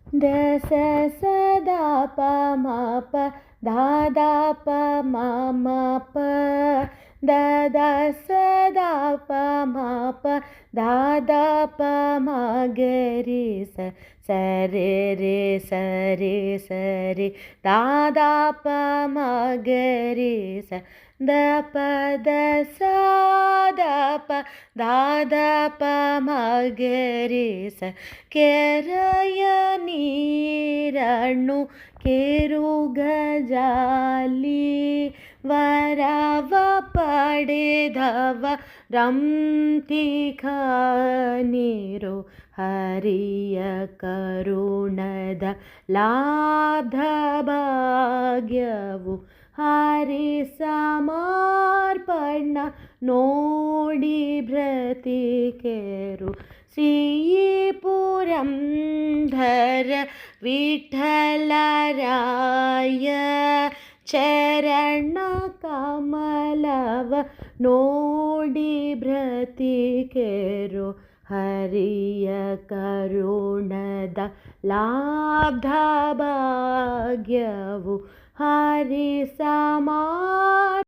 ದಸ ಸದಾ ಪ ಮ ಪ ದಾದಾ ಪ ಮ ಮ ಪ ದ ಸದಾ ಪ ಮ ಪ ದಾದಾ ಪ ಮ ಗರಿ ಸರಿ ರೇ ಸರಿ ಸರಿ ದಾದಾ ಪ ಮ ಗರಿ ದ ಪ ದ ಸ ದ ಪ ದಾದ ಪ ಮ ಗರಿ ಕೆರಯ ನೀರಣ್ಣು ಕೆರುಗಜಾಲಿ ವರವ ಪಡೆದವ ರಂತಿಕ ನೀರು ಹರಿಯ ಕರುಣದ ಲಾಭ ಭಾಗ್ಯವು ಹರಿ ಸಮರ್ಪಣ ನೋಡಿ ಭ್ರತಿಕೆರು ಶ್ರೀಪುರಂಧರ ವಿಠಲರಾಯ ಚರಣ ಕಮಲವ ನೋಡಿ ಭ್ರತಿಕೆರು ಹರಿಯ ಕರುಣದ ಲಾಭ ಭಾಗ್ಯವು ಹರಿ ಸಮಾ